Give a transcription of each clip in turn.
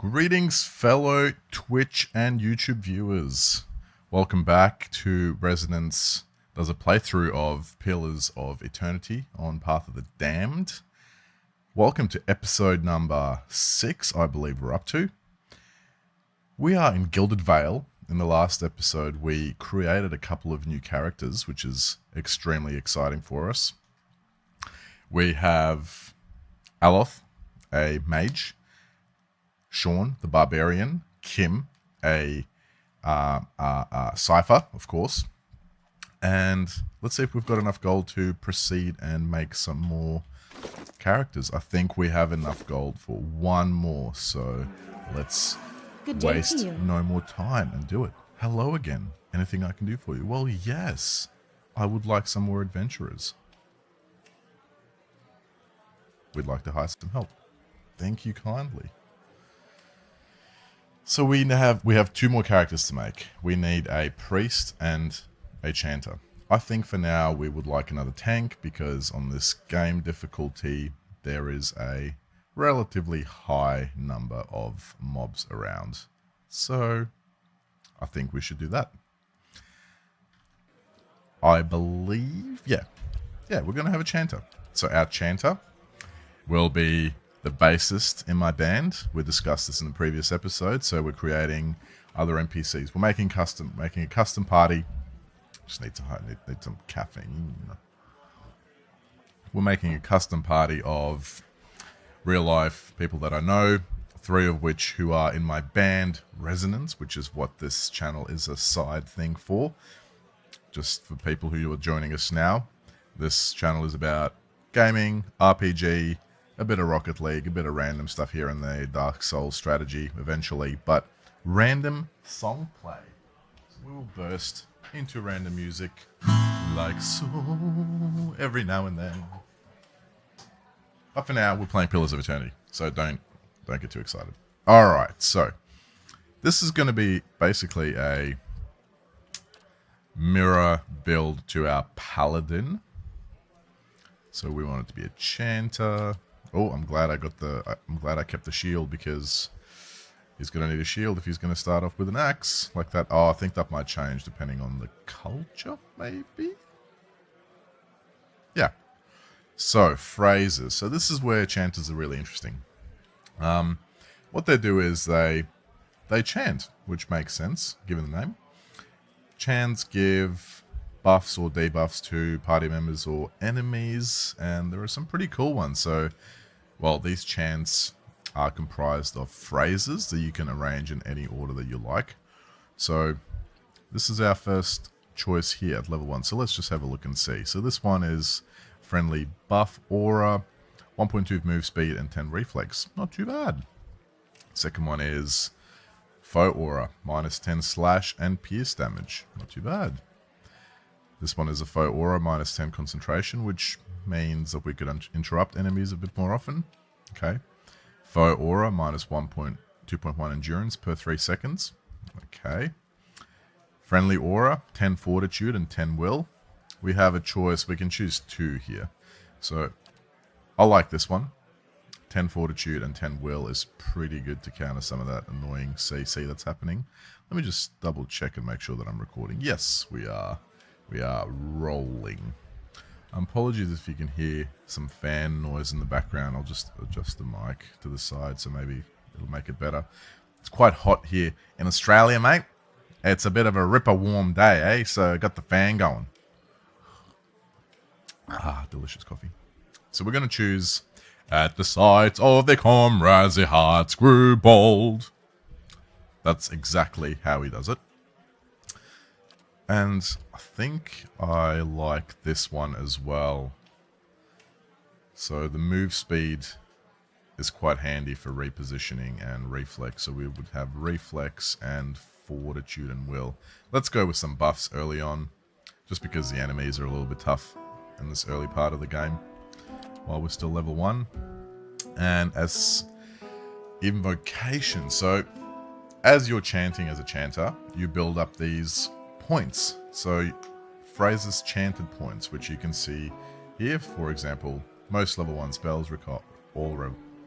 Greetings, fellow Twitch and YouTube viewers. Welcome back to Resonance does a playthrough of Pillars of Eternity on Path of the Damned. Welcome to episode number 6, I believe we're up to. We are in Gilded Vale. In the last episode, we created a couple of new characters, which is extremely exciting for us. We have Aloth, a mage, Sean, the barbarian, Kim, a cipher, of course. And let's see if we've got enough gold to proceed and make some more characters. I think we have enough gold for one more, so let's waste no more time and do it. Hello again. Anything I can do for you? Well, yes. I would like some more adventurers. We'd like to hire some help. Thank you kindly. So we have two more characters to make. We need a priest and a chanter. I think for now we would like another tank because on this game difficulty there is a relatively high number of mobs around. So I think we should do that. I believe, yeah, we're going to have a chanter. So our chanter will be the bassist in my band. We discussed this in the previous episode. So we're creating other NPCs. We're making a custom party. Just need some caffeine. We're making a custom party of real life people that I know, 3 of which who are in my band Resonance, which is what this channel is a side thing for. Just for people who are joining us now, this channel is about gaming, RPG, a bit of Rocket League, a bit of random stuff here and there, Dark Souls strategy eventually, but random song play. So we will burst into random music like so every now and then. But for now, we're playing Pillars of Eternity, so don't get too excited. Alright, so this is going to be basically a mirror build to our paladin. So we want it to be a chanter. Oh, I'm glad I kept the shield because he's going to need a shield if he's going to start off with an axe like that. Oh, I think that might change depending on the culture, maybe? Yeah. So, phrases. So this is where chanters are really interesting. What they do is they chant, which makes sense, given the name. Chants give buffs or debuffs to party members or enemies, and there are some pretty cool ones. So, well, these chants are comprised of phrases that you can arrange in any order that you like. So this is our first choice here at level 1. So let's just have a look and see. So this one is friendly buff aura, 1.2 move speed and 10 reflex. Not too bad. Second one is foe aura, minus 10 slash and pierce damage. Not too bad. This one is a foe aura, minus 10 concentration, which means that we could interrupt enemies a bit more often. Okay. Foe aura, minus 2.1 endurance per 3 seconds. Okay. Friendly aura, 10 fortitude and 10 will. We have a choice. We can choose 2 here. So I like this one. 10 fortitude and 10 will is pretty good to counter some of that annoying CC that's happening. Let me just double check and make sure that I'm recording. Yes, we are. We are rolling. Apologies if you can hear some fan noise in the background. I'll just adjust the mic to the side so maybe it'll make it better. It's quite hot here in Australia, mate. It's a bit of a ripper warm day, eh? So I got the fan going. Ah, delicious coffee. So we're going to choose at the sight of their comrades, their hearts grew bold. That's exactly how he does it. And I think I like this one as well. So the move speed is quite handy for repositioning and reflex. So we would have reflex and fortitude and will. Let's go with some buffs early on, just because the enemies are a little bit tough in this early part of the game while we're still level 1. And as invocation, so as you're chanting as a chanter, you build up these points. So phrases chanted points, which you can see here. For example, most level 1 spells require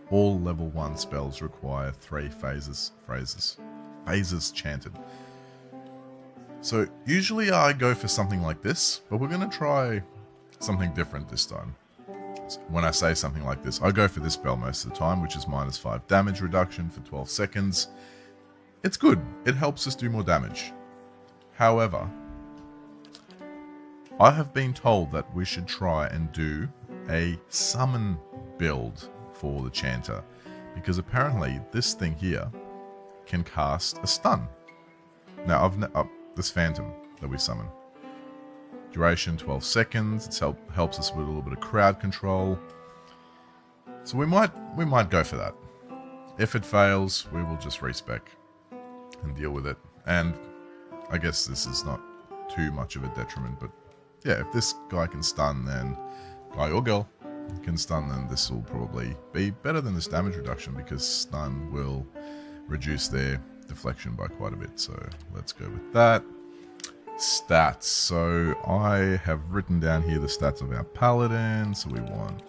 All level 1 spells require 3 phases chanted. So usually I go for something like this, but we're going to try something different this time. So when I say something like this, I go for this spell most of the time, which is -5 damage reduction for 12 seconds. It's good. It helps us do more damage. However, I have been told that we should try and do a summon build for the chanter, because apparently this thing here can cast a stun. Now, this phantom that we summon. Duration 12 seconds. It helps us with a little bit of crowd control. So we might go for that. If it fails, we will just respec and deal with it. And I guess this is not too much of a detriment, but yeah, if this guy can stun, then guy or girl can stun, then this will probably be better than this damage reduction, because stun will reduce their deflection by quite a bit. So let's go with that. Stats. So I have written down here the stats of our paladin. So we want...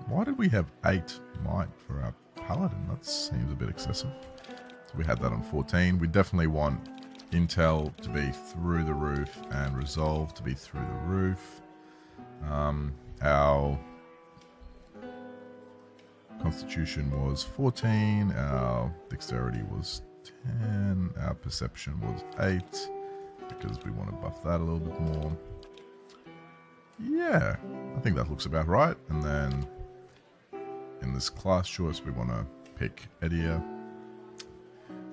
Why did we have 8 might for our paladin? That seems a bit excessive. So we had that on 14. We definitely want intel to be through the roof and resolve to be through the roof. Our constitution was 14. Our dexterity was 10. Our perception was 8, because we want to buff that a little bit more. Yeah, I think that looks about right. And then in this class choice, we want to pick Edia.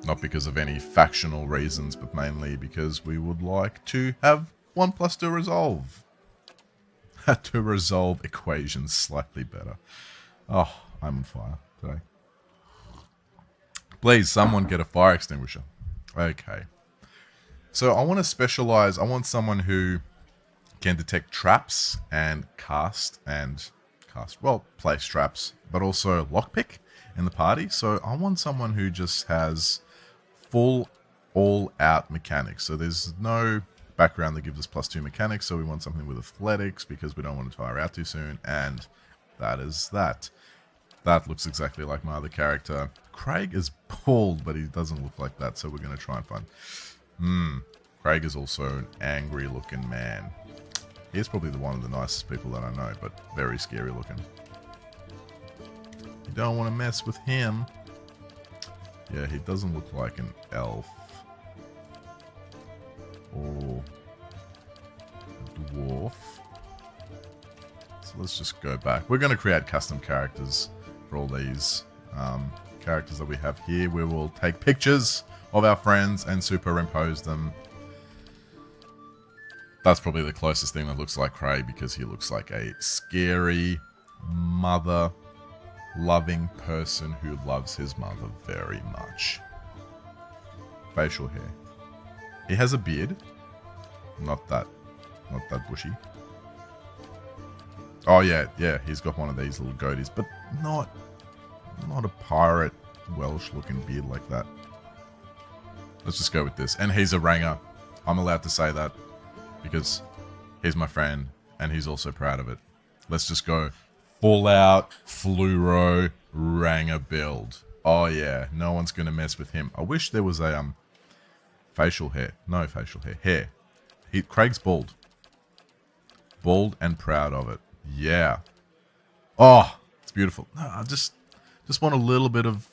Not because of any factional reasons, but mainly because we would like to have 1+2 resolve. To resolve equations slightly better. Oh, I'm on fire today. Please, someone get a fire extinguisher. Okay. So I want to specialize. I want someone who can detect traps and place traps, but also lockpick in the party. So I want someone who just has full all-out mechanics. So there's no background that gives us +2 mechanics. So we want something with athletics, because we don't want to tire out too soon. And that is that. That looks exactly like my other character. Craig is bald, but he doesn't look like that. So we're going to try and find... Craig is also an angry looking man. He's probably one of the nicest people that I know, but very scary looking. You don't want to mess with him. Yeah, he doesn't look like an elf. Or a dwarf. So let's just go back. We're going to create custom characters for all these characters that we have here. We will take pictures of our friends and superimpose them. That's probably the closest thing that looks like Craig, because he looks like a scary mother-loving person who loves his mother very much. Facial hair. He has a beard. Not that bushy. Oh yeah, he's got one of these little goatees, but not a pirate Welsh looking beard like that. Let's just go with this. And he's a ranger. I'm allowed to say that, because he's my friend and he's also proud of it. Let's just go full out fluoro ranger build. Oh yeah, no one's gonna mess with him. I wish there was a facial hair. No facial hair. Hair. Craig's bald. Bald and proud of it. Yeah. Oh, it's beautiful. No, I just want a little bit of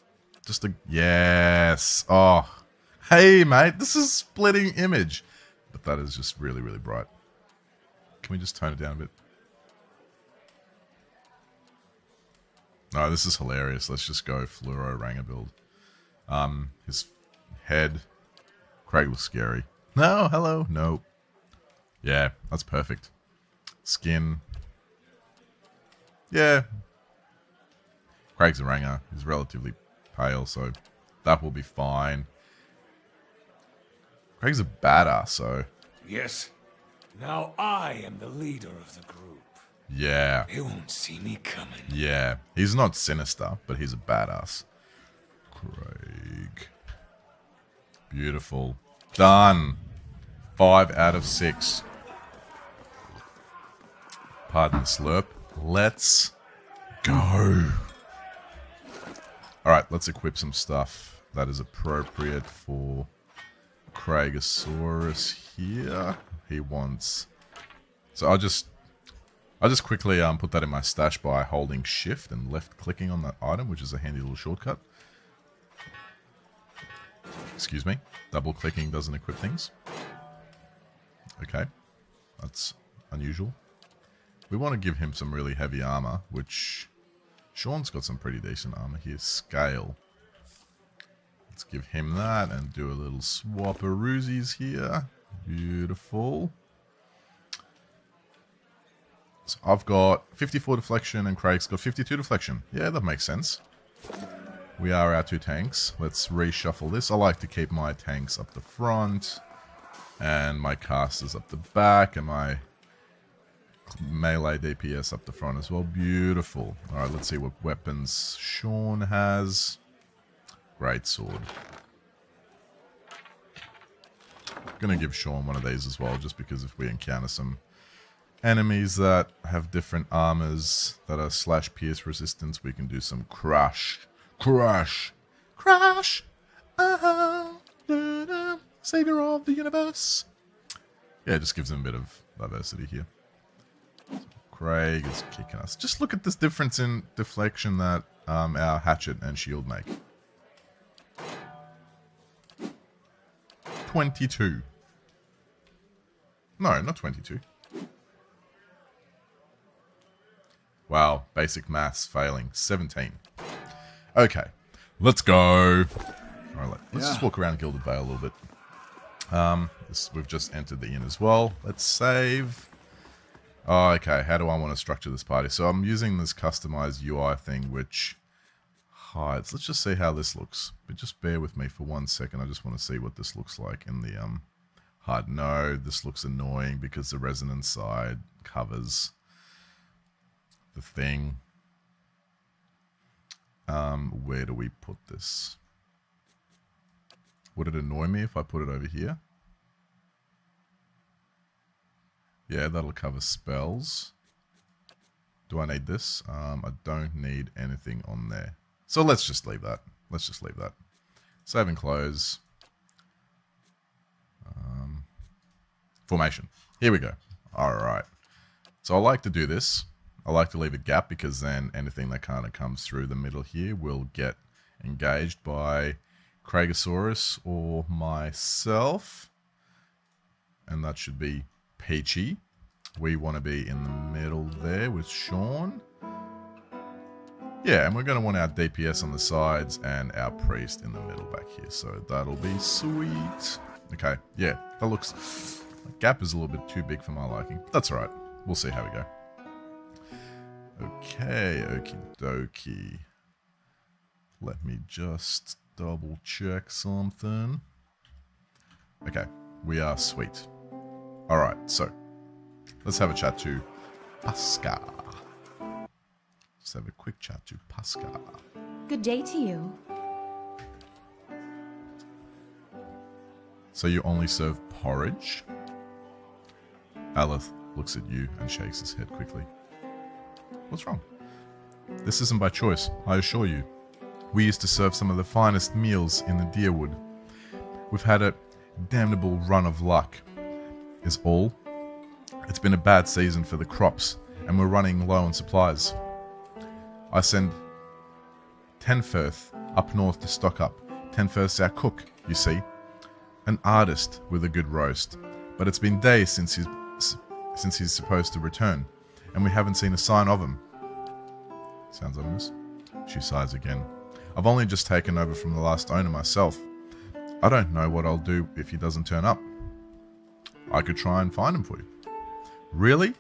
yes. Oh, hey mate, this is splitting image. But that is just really, really bright. Can we just tone it down a bit? No, this is hilarious. Let's just go fluoro ranger build. His head. Craig looks scary. No, hello. No. Yeah, that's perfect. Skin. Yeah. Craig's a ranger. He's relatively pale, so that will be fine. Craig's a badass, so... Yes. Now I am the leader of the group. Yeah. They won't see me coming. Yeah. He's not sinister, but he's a badass. Craig. Beautiful. Done. 5 out of 6. Pardon the slurp. Let's Go. Alright, let's equip some stuff that is appropriate for Craigosaurus here. He wants... So I'll just quickly put that in my stash by holding shift and left clicking on that item, which is a handy little shortcut. Excuse me. Double clicking doesn't equip things. Okay. That's unusual. We want to give him some really heavy armor, which Sean's got some pretty decent armor here. Scale. Let's give him that and do a little swap-a-roosies here. Beautiful. So I've got 54 deflection and Craig's got 52 deflection. Yeah, that makes sense. We are our 2 tanks. Let's reshuffle this. I like to keep my tanks up the front and my casters up the back and my melee DPS up the front as well. Beautiful. Alright, let's see what weapons Sean has. Great sword. Gonna give Sean one of these as well, just because if we encounter some enemies that have different armors that are slash pierce resistance, we can do some crush. Crush! Crush! Savior of the universe! Yeah, it just gives him a bit of diversity here. So Craig is kicking us. Just look at this difference in deflection that our hatchet and shield make. 22. No, not 22. Wow, basic maths failing. 17. Okay, let's go. Alright, let's just walk around Gilded Vale a little bit. We've just entered the inn as well. Let's save. Oh, okay, how do I want to structure this party? So I'm using this customized UI thing, which hides. Let's just see how this looks. But just bear with me for 1 second. I just want to see what this looks like in the HUD. No, this looks annoying because the resonance side covers the thing. Where do we put this? Would it annoy me if I put it over here? Yeah, that'll cover spells. Do I need this? I don't need anything on there. So let's just leave that. Let's just leave that. Save and close. Formation. Here we go. Alright. So I like to do this. I like to leave a gap because then anything that kind of comes through the middle here will get engaged by Craigosaurus or myself. And that should be peachy. We want to be in the middle there with Sean. Yeah, and we're going to want our DPS on the sides and our priest in the middle back here. So that'll be sweet. Okay, yeah, that looks... The gap is a little bit too big for my liking. That's alright. We'll see how we go. Okay, okie dokie. Let me just double check something. Okay, we are sweet. Alright, so let's have a chat to Pasca. Let's have a quick chat to Pasca. Good day to you. So you only serve porridge? Aleth looks at you and shakes his head quickly. What's wrong? This isn't by choice, I assure you. We used to serve some of the finest meals in the Deerwood. We've had a damnable run of luck, is all. It's been a bad season for the crops, and we're running low on supplies. I send Tenfirth up north to stock up. Tenfirth's our cook, you see. An artist with a good roast. But it's been days since he's supposed to return, and we haven't seen a sign of him. Sounds ominous. She sighs again. I've only just taken over from the last owner myself. I don't know what I'll do if he doesn't turn up. I could try and find him for you. Really?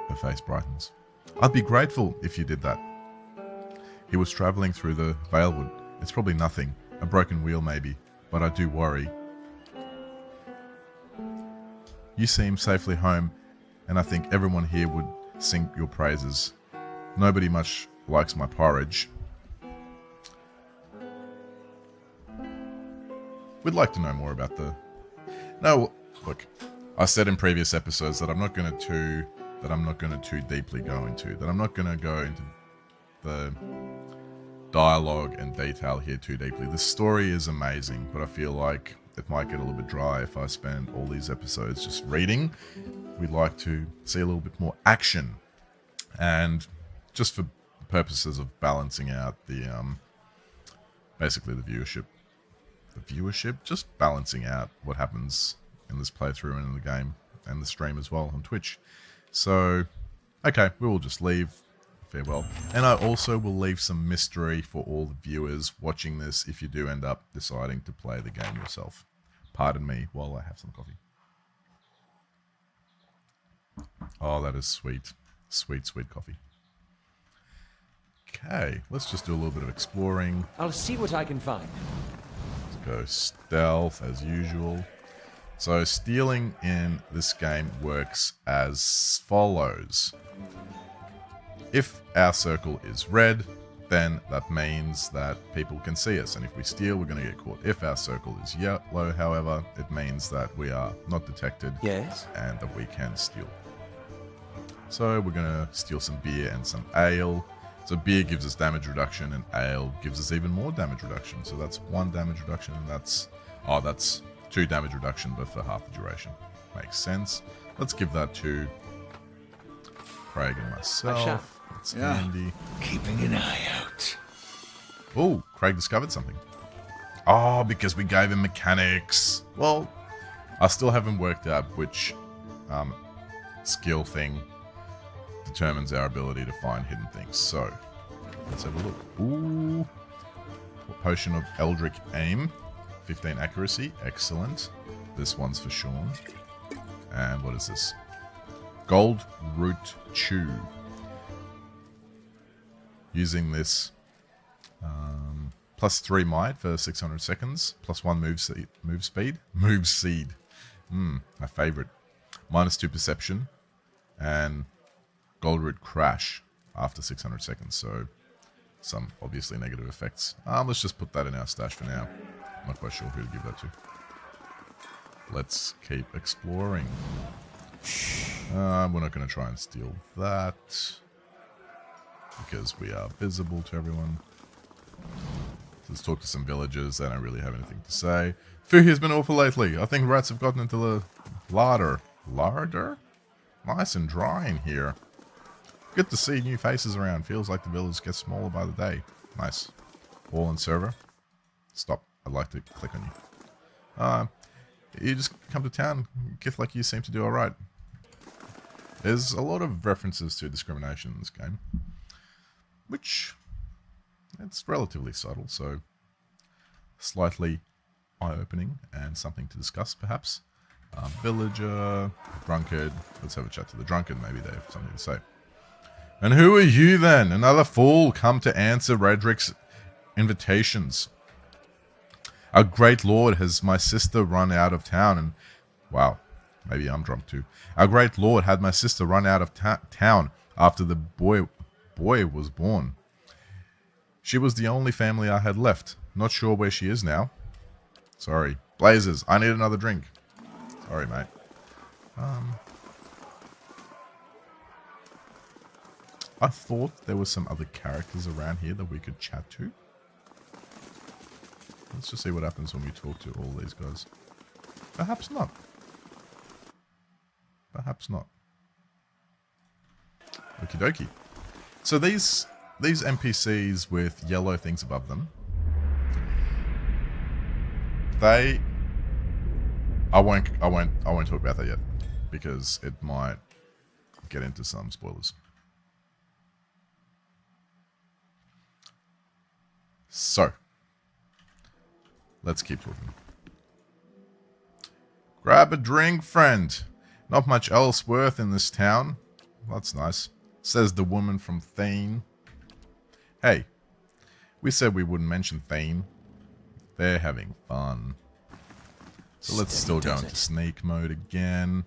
Her face brightens. I'd be grateful if you did that. He was travelling through the Valewood. It's probably nothing. A broken wheel maybe. But I do worry. You seem safely home, and I think everyone here would sing your praises. Nobody much likes my porridge. We'd like to know more about the... No, look, I said in previous episodes that I'm not going to too deeply go into, that I'm not going to go into the dialogue and detail here too deeply. The story is amazing, but I feel like it might get a little bit dry if I spend all these episodes just reading. We'd like to see a little bit more action, and just for purposes of balancing out the basically the viewership, just balancing out what happens in this playthrough and in the game and the stream as well on Twitch. So okay, we will just leave. Farewell. And I also will leave some mystery for all the viewers watching this if you do end up deciding to play the game yourself. Pardon me while I have some coffee. Oh, that is sweet. Sweet, sweet coffee. Okay, let's just do a little bit of exploring. I'll see what I can find. Let's go stealth as usual. So stealing in this game works as follows. If our circle is red, then that means that people can see us, and if we steal, we're going to get caught. If our circle is yellow, however, it means that we are not detected, Yes, and that we can steal. So we're going to steal some beer and some ale. So beer gives us damage reduction, and ale gives us even more damage reduction. So that's 1 damage reduction, and that's 2 damage reduction, but for half the duration. Makes sense. Let's give that to Craig and myself. That's handy. keeping an eye out. Oh, Craig discovered something. Oh, because we gave him mechanics. Well, I still haven't worked out which skill thing determines our ability to find hidden things. So, let's have a look. Ooh. Potion of Eldritch Aim. 15 accuracy. Excellent. This one's for Sean. And what is this? Gold Root Chew. Using this plus 3 might for 600 seconds, plus 1 move speed. My favorite. Minus 2 perception, and Gold Root Crash after 600 seconds. So some obviously negative effects. Let's just put that in our stash for now. I'm not quite sure who to give that to. Let's keep exploring. We're not going to try and steal that, because we are visible to everyone. Let's talk to some villagers. They don't really have anything to say. Food has been awful lately. I think rats have gotten into the larder. Larder? Nice and dry in here. Good to see new faces around. Feels like the village gets smaller by the day. Nice. All in server. Stop. I'd like to click on you. You just come to town. Get like you seem to do alright. There's a lot of references to discrimination in this game, which it's relatively subtle, so slightly eye-opening and something to discuss, perhaps. Villager, drunkard. Let's have a chat to the drunkard. Maybe they have something to say. And who are you then? Another fool come to answer Redrick's invitations. Our great lord has my sister run out of town, and wow, maybe I'm drunk too. Our great lord had my sister run out of town after the boy was born. She was the only family I had left. Not sure where she is now. Sorry. Blazers, I need another drink. Sorry, mate. I thought there were some other characters around here that we could chat to. Let's just see what happens when we talk to all these guys. Perhaps not. Perhaps not. Okie dokie. So these NPCs with yellow things above them, I won't talk about that yet, because it might get into some spoilers. So, let's keep talking. Grab a drink, friend. Not much else worth in this town. That's nice, says the woman from Thane. Hey, we said we wouldn't mention Thane. They're having fun. So let's still go into sneak mode again.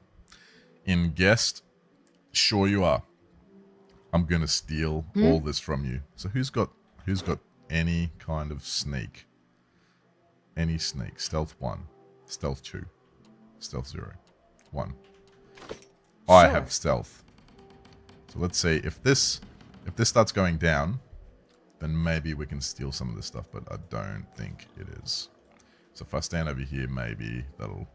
In guest, sure you are. I'm gonna steal all this from you. So who's got any kind of sneak? Any sneak? Stealth 1, stealth 2, stealth 0, 1. I have stealth. So let's see if this starts going down. then maybe we can steal some of this stuff, but I don't think it is. So if I stand over here, maybe that'll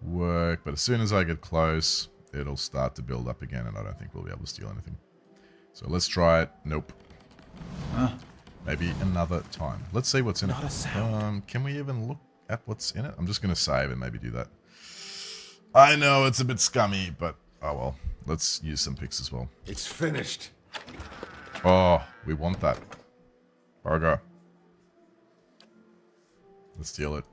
work. But as soon as I get close, it'll start to build up again, and I don't think we'll be able to steal anything. So let's try it. Nope. Maybe another time. Let's see what's in Not a it. sound. Can we even look at what's in it? I'm just going to save and maybe do that. I know it's a bit scummy, but oh well. Let's use some picks as well. It's finished. Oh, we want that. Burger. Let's steal it.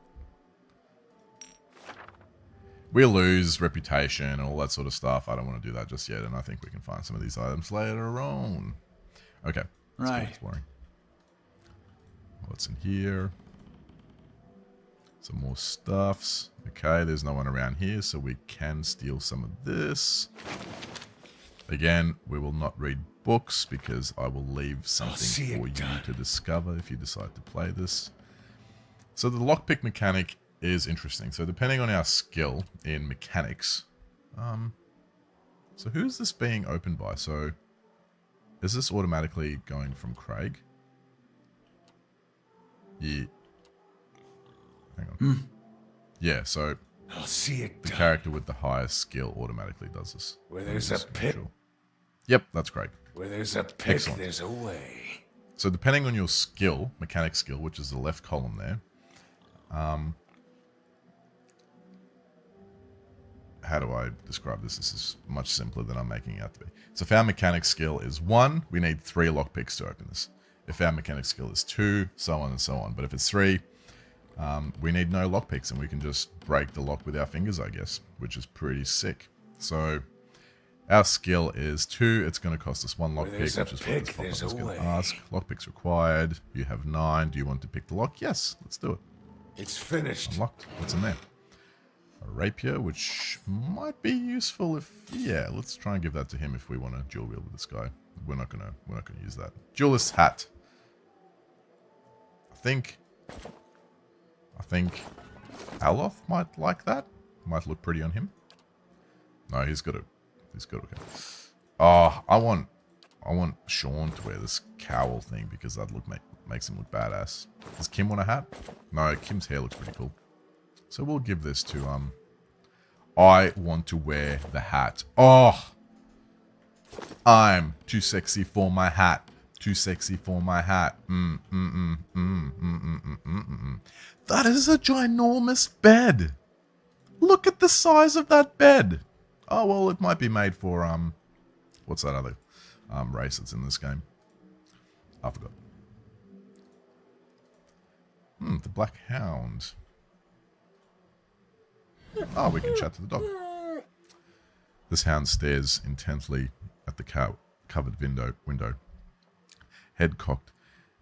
We lose reputation and all that sort of stuff. I don't want to do that just yet, and I think we can find some of these items later on. Okay. Let's go exploring. What's in here? Some more stuffs. Okay, there's no one around here, so we can steal some of this. Again, we will not read books because I will leave something for you to discover if you decide to play this. So the lockpick mechanic is interesting. So depending on our skill in mechanics, so who's this being opened by? So is this automatically going from Craig? Yeah. Hang on. Yeah, so I'll see it the done. character with the highest skill automatically does this. Where there's a pit. Sure. Yep, that's Craig. Where there's a pit, Excellent. there's a way. So depending on your skill, mechanic skill, which is the left column there, how do I describe this? This is much simpler than I'm making it out to be. So if our mechanic skill is 1, we need 3 lockpicks to open this. If our mechanic skill is 2, so on and so on. But if it's 3, we need no lockpicks, and we can just break the lock with our fingers, I guess, which is pretty sick. So our skill is 2. It's going to cost us 1 lockpick, which is what this pop-up is going to ask. Lockpicks required. You have 9. Do you want to pick the lock? Yes, let's do it. It's finished. Unlocked. What's in there? A rapier, which might be useful if... Yeah, let's try and give that to him if we want to dual wield with this guy. We're not gonna use that. Duelist hat. I think Aloth might like that. Might look pretty on him. No, he's got it. Okay. Oh, I want Sean to wear this cowl thing because that makes him look badass. Does Kim want a hat? No, Kim's hair looks pretty cool. So we'll give this to I want to wear the hat. Oh, I'm too sexy for my hat. Too sexy for my hat. That is a ginormous bed. Look at the size of that bed. Oh, well, it might be made for, what's that other race that's in this game? I forgot. The Black Hound. Oh, we can chat to the dog. This hound stares intently at the covered window, head cocked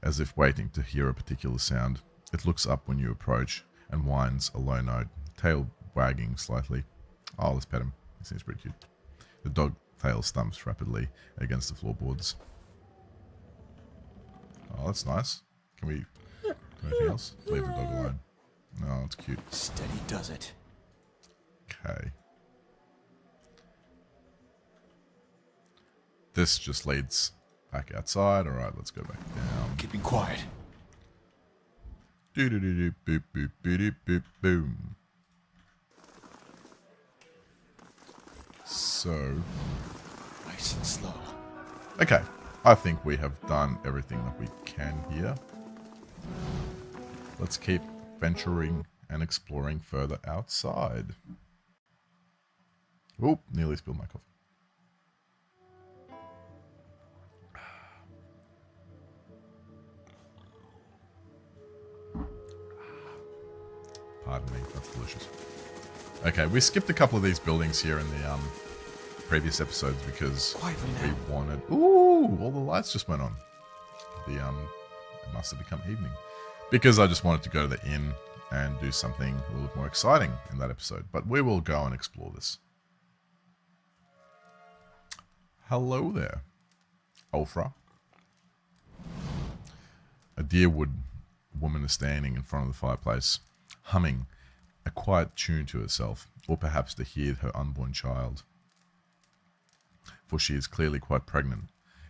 as if waiting to hear a particular sound. It looks up when you approach and whines a low note, tail wagging slightly. Oh, let's pet him. He seems pretty cute. The dog tail stumps rapidly against the floorboards. Oh, that's nice. Can we do anything else? Leave the dog alone. No, it's cute. Steady does it. Okay. This just leads back outside. Alright, let's go back down. Keeping quiet. Do-do-do-do, boop, boop, boop, boop, boom. So... Nice and slow. Okay. I think we have done everything that we can here. Let's keep venturing and exploring further outside. Oop, nearly spilled my coffee. Pardon me, that's delicious. Okay, we skipped a couple of these buildings here in the previous episodes because we wanted... Ooh, all the lights just went on. It must have become evening. Because I just wanted to go to the inn and do something a little bit more exciting in that episode. But we will go and explore this. Hello there, Ulfra. A deerwood woman is standing in front of the fireplace, humming a quiet tune to herself, or perhaps to hear her unborn child. For she is clearly quite pregnant.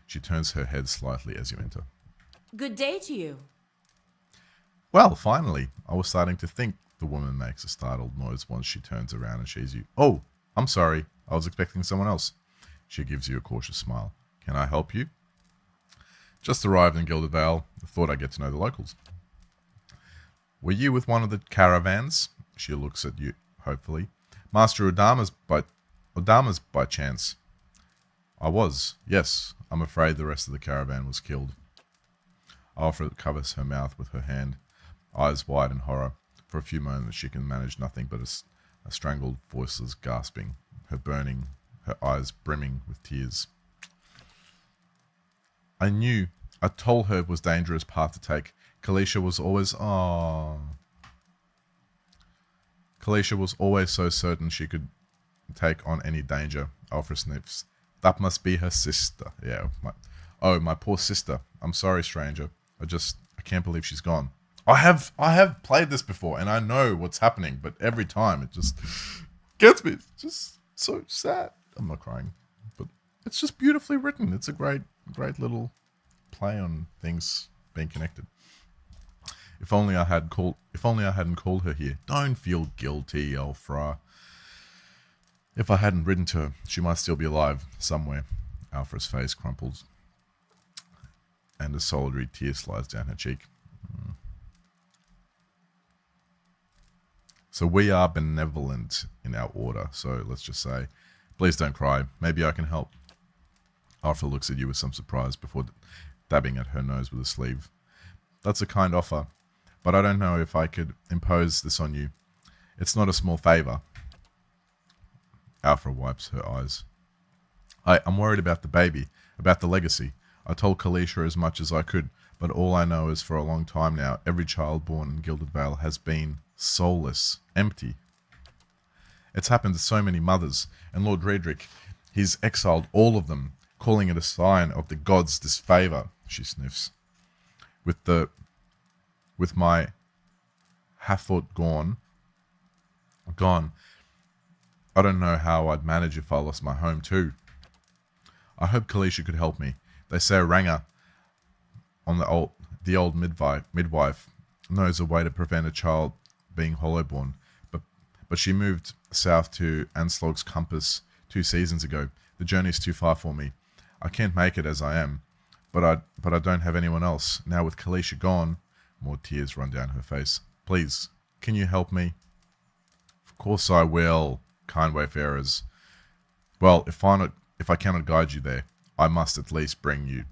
She turns her head slightly as you enter. Good day to you. Well, finally, I was starting to think. The woman makes a startled noise once she turns around and sees you. Oh, I'm sorry. I was expecting someone else. She gives you a cautious smile. Can I help you? Just arrived in Gilded Vale. Thought I'd get to know the locals. Were you with one of the caravans? She looks at you, hopefully. Master Udama's by chance. I was, yes. I'm afraid the rest of the caravan was killed. Alfred covers her mouth with her hand, eyes wide in horror. For a few moments she can manage nothing but a strangled voiceless gasping, her eyes brimming with tears. I told her it was a dangerous path to take. Kalisha was always so certain she could take on any danger. Alfred sniffs. That must be her sister. Yeah. My poor sister. I'm sorry, stranger. I can't believe she's gone. I have played this before and I know what's happening, but every time it just gets me. It's just so sad. I'm not crying, but it's just beautifully written. It's a great little play on things being connected. If only I hadn't called her here. Don't feel guilty, Alfra. If I hadn't written to her, she might still be alive somewhere. Alfra's face crumples, and a solitary tear slides down her cheek. So we are benevolent in our order. So let's just say, please don't cry. Maybe I can help. Alfra looks at you with some surprise before dabbing at her nose with a sleeve. That's a kind offer, but I don't know if I could impose this on you. It's not a small favor. Alfra wipes her eyes. I'm worried about the baby, about the legacy. I told Kalisha as much as I could, but all I know is for a long time now, every child born in Gilded Vale has been soulless, empty. It's happened to so many mothers, and Lord Redrick, he's exiled all of them, calling it a sign of the gods' disfavor, she sniffs. With my Hathort gone, I don't know how I'd manage if I lost my home too. I hope Kalisha could help me. They say Ranga on the old midwife knows a way to prevent a child being hollowborn, but she moved south to Anslog's Compass 2 seasons ago. The journey's too far for me. I can't make it as I am, but I don't have anyone else. Now with Kalisha gone, more tears run down her face. Please, can you help me? Of course I will, kind wayfarers. Well, if I cannot guide you there, I must at least bring.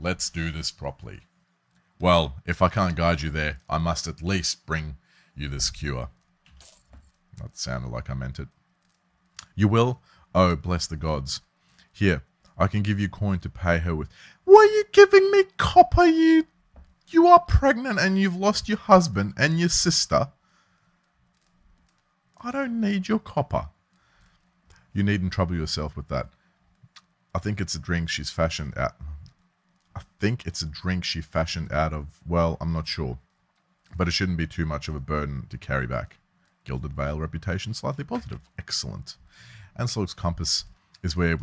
Let's do this properly. Well, if I can't guide you there, I must at least bring you this cure. That sounded like I meant it. You will? Oh, bless the gods. Here, I can give you coin to pay her with. Why are you giving me copper, you are pregnant and you've lost your husband and your sister. I don't need your copper. You needn't trouble yourself with that. I think it's a drink she fashioned out of, well, I'm not sure. But it shouldn't be too much of a burden to carry back. Gilded Vale reputation slightly positive. Excellent. Anslog's Compass is where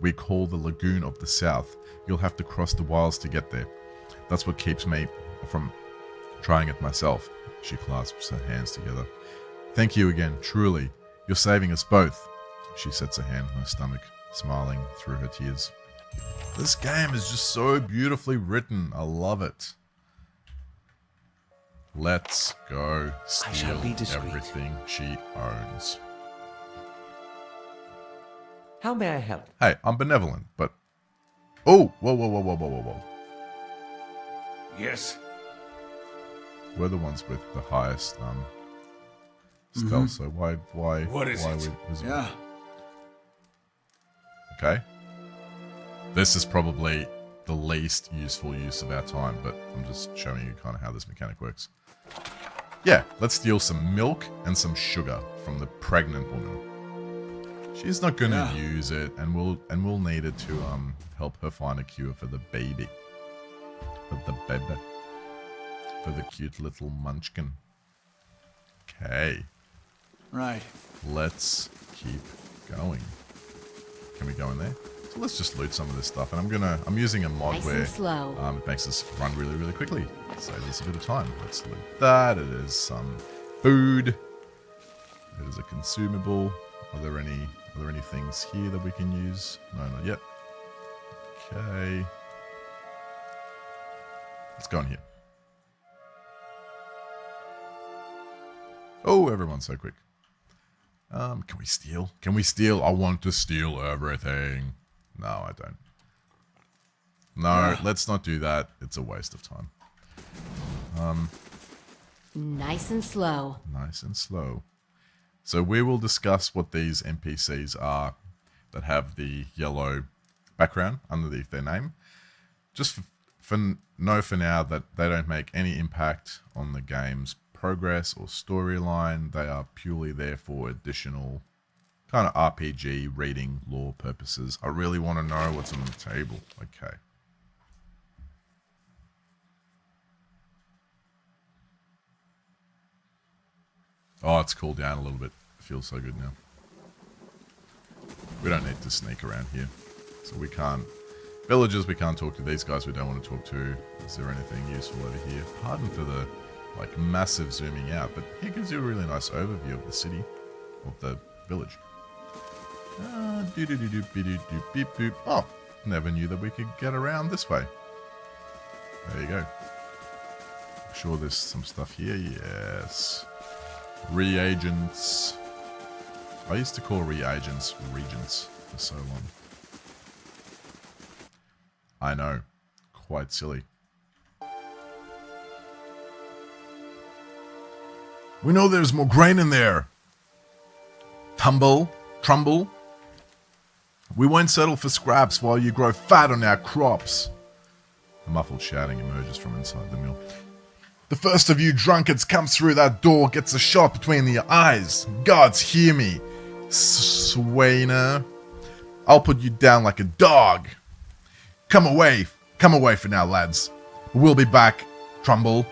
we call the Lagoon of the South. You'll have to cross the wilds to get there. That's what keeps me from trying it myself. She clasps her hands together. Thank you again, truly. You're saving us both. She sets her hand on her stomach, smiling through her tears. This game is just so beautifully written. I love it. Let's go steal everything she owns. How may I help? Hey, I'm benevolent, but... Oh, whoa. Yes. We're the ones with the highest spell, so why What is why it? are we visible? Yeah. Okay. This is probably the least useful use of our time, but I'm just showing you kind of how this mechanic works. Yeah, let's steal some milk and some sugar from the pregnant woman. She's not going to use it, and we'll need it to help her find a cure for the baby. For the cute little munchkin. Okay. Right. Let's keep going. Can we go in there? So let's just loot some of this stuff. And I'm using a mod Nice where and slow. it makes us run really, really quickly. Saves us a bit of time. Let's loot that. It is some food. It is a consumable. Are there any things here that we can use? No, not yet. Okay. Let's go in here. Oh, everyone's so quick. Can we steal? Can we steal? I want to steal everything. No, I don't. No, let's not do that. It's a waste of time. Nice and slow. Nice and slow. So we will discuss what these NPCs are that have the yellow background underneath their name. Just for now that they don't make any impact on the game's progress or storyline. They are purely there for additional kind of RPG reading lore purposes. I really want to know what's on the table. Okay. Oh, it's cooled down a little bit. It feels so good now. We don't need to sneak around here. So we can't... Villagers, we can't talk to. These guys we don't want to talk to. Is there anything useful over here? Pardon for the, like, massive zooming out, but it gives you a really nice overview of the city, of the village. Oh, never knew that we could get around this way. There you go. I'm sure there's some stuff here. Yes. Reagents. I used to call reagents regents for so long. I know. Quite silly. We know there's more grain in there. Trumbull. We won't settle for scraps while you grow fat on our crops. A muffled shouting emerges from inside the mill. The first of you drunkards comes through that door, gets a shot between the eyes. Gods, hear me. Swainer. I'll put you down like a dog. Come away for now, lads. We'll be back, Trumbull,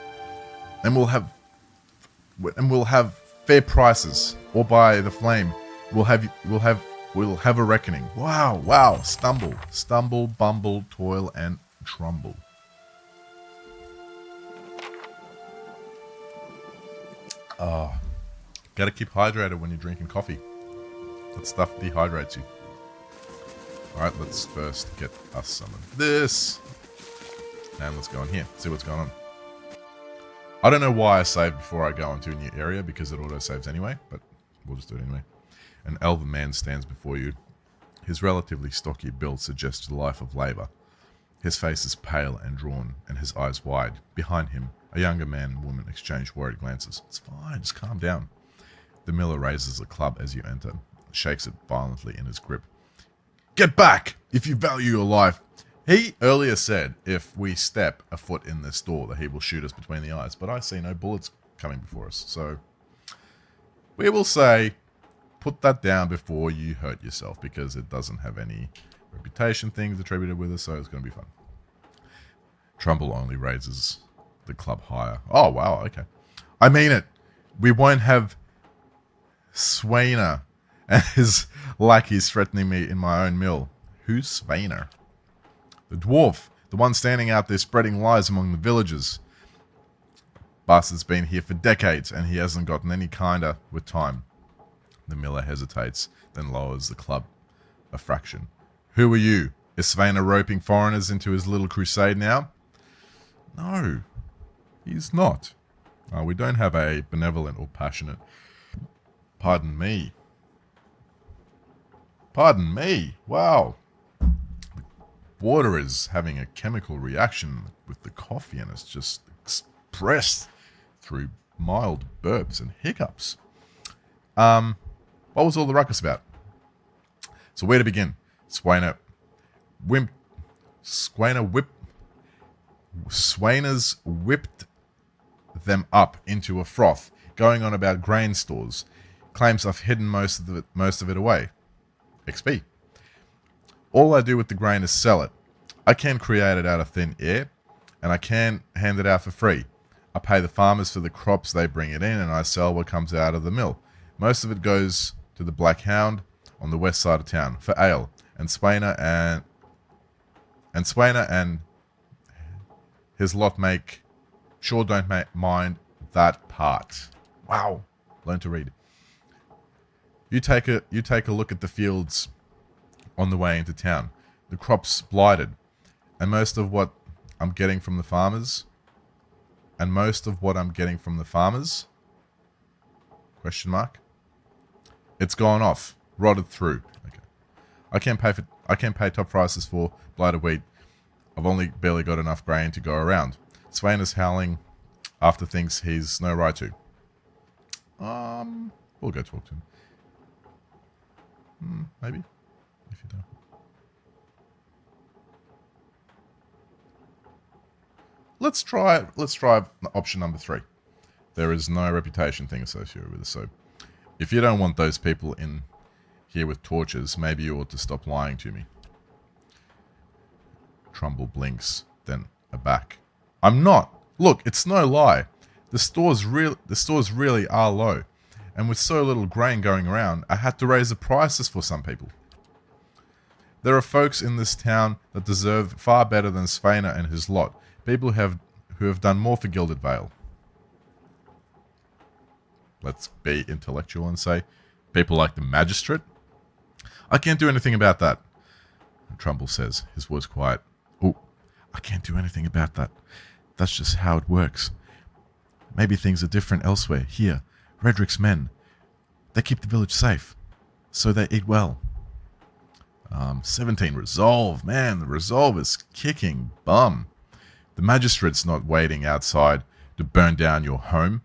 and we'll have fair prices, or by the flame. We'll have a reckoning. Wow. Stumble, bumble, toil, and trumble. Oh, gotta keep hydrated when you're drinking coffee. That stuff dehydrates you. Alright, let's first get us some of this. And let's go in here, see what's going on. I don't know why I saved before I go into a new area, because it auto-saves anyway, but we'll just do it anyway. An elven man stands before you. His relatively stocky build suggests a life of labour. His face is pale and drawn, and his eyes wide. Behind him, a younger man and woman exchange worried glances. It's fine, just calm down. The miller raises a club as you enter, shakes it violently in his grip. Get back, if you value your life. He earlier said if we step a foot in this door that he will shoot us between the eyes, but I see no bullets coming before us, so we will say put that down before you hurt yourself, because it doesn't have any reputation things attributed with us, so it's going to be fun. Trumbull only raises the club higher. Oh, wow, okay. I mean it. We won't have Swainer and his lackeys threatening me in my own mill. Who's Swainer? The dwarf, the one standing out there spreading lies among the villagers. Bastard's been here for decades, and he hasn't gotten any kinder with time. The miller hesitates, then lowers the club a fraction. Who are you? Is Swainer roping foreigners into his little crusade now? No, he's not. We don't have a benevolent or passionate... Pardon me. Wow. The water is having a chemical reaction with the coffee, and it's just expressed through mild burps and hiccups. What was all the ruckus about? So where to begin? Swainer's whipped them up into a froth, going on about grain stores. Claims I've hidden most of it away. XP. All I do with the grain is sell it. I can create it out of thin air, and I can hand it out for free. I pay the farmers for the crops they bring it in, and I sell what comes out of the mill. Most of it goes to the Black Hound. on the west side of town for ale, and Swainer and his lot don't mind that part. Wow, learn to read. You take a look at the fields on the way into town. The crop's blighted, and most of what I'm getting from the farmers. Question mark. It's gone off, rotted through. Okay. I can't pay top prices for blighted wheat. I've only barely got enough grain to go around. Swain is howling after things he's no right to. We'll go talk to him. Maybe, if you don't. Let's try option number 3. There is no reputation thing associated with it. So, if you don't want those people in here with torches, maybe you ought to stop lying to me. Trumbull blinks, then aback. I'm not. Look, it's no lie. The stores really are low. And with so little grain going around, I had to raise the prices for some people. There are folks in this town that deserve far better than Svainer and his lot. People who have done more for Gilded Vale. Let's be intellectual and say, people like the magistrate? I can't do anything about that, Trumbull says, his voice quiet. Oh, I can't do anything about that. That's just how it works. Maybe things are different elsewhere. Here, Redrick's men, they keep the village safe, so they eat well. 17 resolve. Man, the resolve is kicking bum. The magistrate's not waiting outside to burn down your home.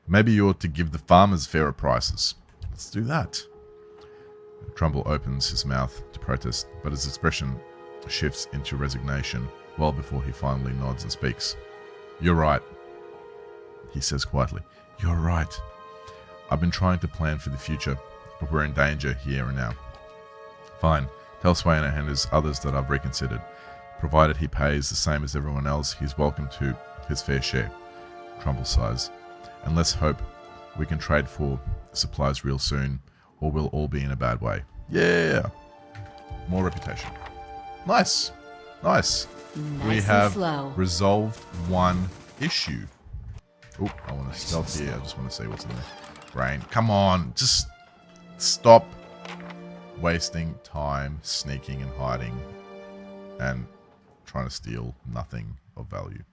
Maybe you ought to give the farmers fairer prices. Let's do that. Trumbull opens his mouth to protest, but his expression shifts into resignation well before he finally nods and speaks. You're right, he says quietly. You're right. I've been trying to plan for the future, but we're in danger here and now. Fine. Tell Swainer and his others that I've reconsidered. Provided he pays the same as everyone else, he's welcome to his fair share. Trumbull sighs. And let's hope we can trade for supplies real soon, or we'll all be in a bad way. Yeah! More reputation. Nice! Nice. We have resolved one issue. Oh, I want to stealth here. I just want to see what's in there. Brain. Come on. Just stop wasting time sneaking and hiding and trying to steal nothing of value.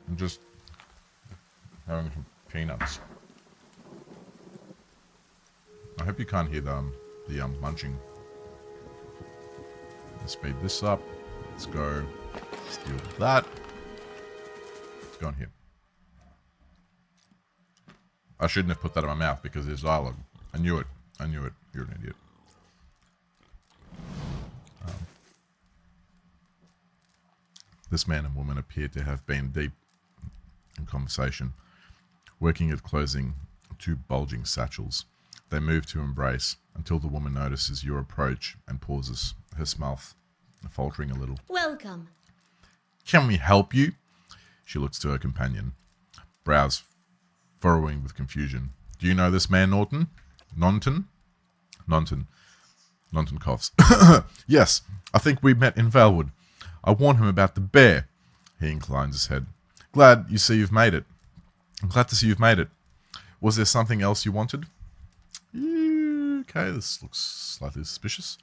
I'm just having some peanuts. I hope you can't hear the munching. Let's speed this up. Let's go steal that. Let's go in here. I shouldn't have put that in my mouth because there's dialogue. I knew it. I knew it. You're an idiot. This man and woman appear to have been deep in conversation, working at closing 2 bulging satchels. They move to embrace until the woman notices your approach and pauses, her mouth faltering a little. Welcome. Can we help you? She looks to her companion, brows furrowing with confusion. Do you know this man, Norton? Nonton coughs. Yes, I think we met in Valwood. I warned him about the bear. He inclines his head. Glad you see you've made it. I'm glad to see you've made it. Was there something else you wanted? Okay, this looks slightly suspicious.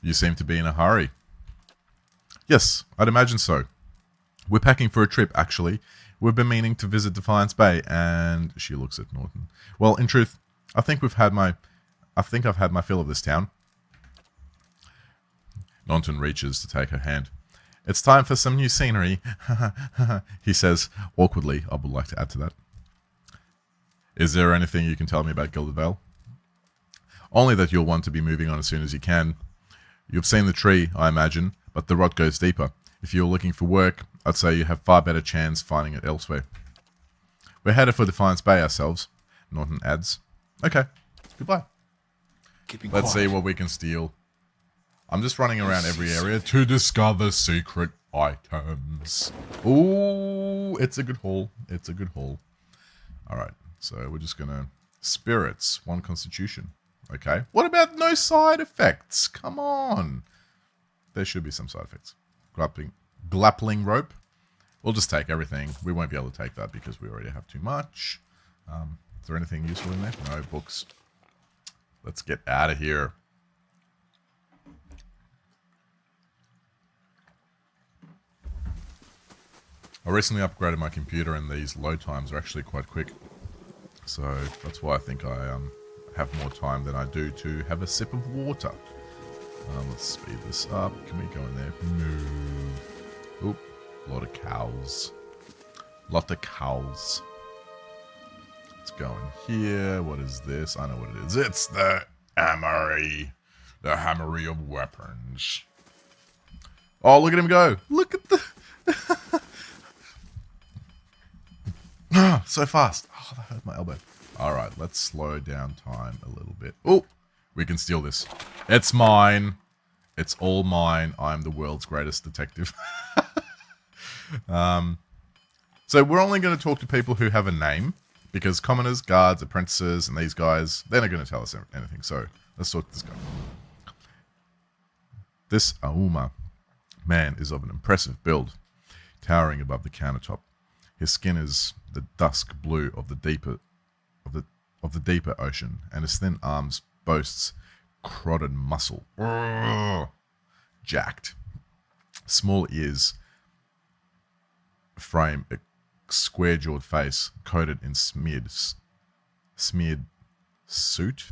You seem to be in a hurry. Yes, I'd imagine so. We're packing for a trip, actually. We've been meaning to visit Defiance Bay, and she looks at Norton. Well, in truth, I think I've had my fill of this town. Norton reaches to take her hand. It's time for some new scenery, he says awkwardly. I would like to add to that. Is there anything you can tell me about Gilded Vale? Only that you'll want to be moving on as soon as you can. You've seen the tree, I imagine, but the rot goes deeper. If you're looking for work, I'd say you have far better chance finding it elsewhere. We're headed for Defiance Bay ourselves, Norton adds. Okay, goodbye. Let's see what we can steal. I'm just running around every area to discover secret items. Ooh, Ooh, it's a good haul. It's a good haul. All right, so we're just gonna spirits, 1 constitution. Okay. What about no side effects? Come on. There should be some side effects. Grappling rope. We'll just take everything. We won't be able to take that because we already have too much. Is there anything useful in there? No books. Let's get out of here. I recently upgraded my computer and these load times are actually quite quick. So that's why I think I have more time than I do to have a sip of water. Let's speed this up. Can we go in there? No. Oop. A lot of cows. Lot of cows. Let's go in here. What is this? I know what it is. It's the hammery. The hammery of weapons. Oh, look at him go. Look at the... so fast. Oh, that hurt my elbow. Alright, let's slow down time a little bit. Oh, we can steal this. It's mine. It's all mine. I'm the world's greatest detective. So we're only going to talk to people who have a name. Because commoners, guards, apprentices, and these guys, they're not going to tell us anything. So let's talk to this guy. This Auma man is of an impressive build, towering above the countertop. His skin is the dusk blue of the deeper ocean, and his thin arms boasts crowded muscle. Urgh. Jacked. Small ears frame a square-jawed face coated in smeared soot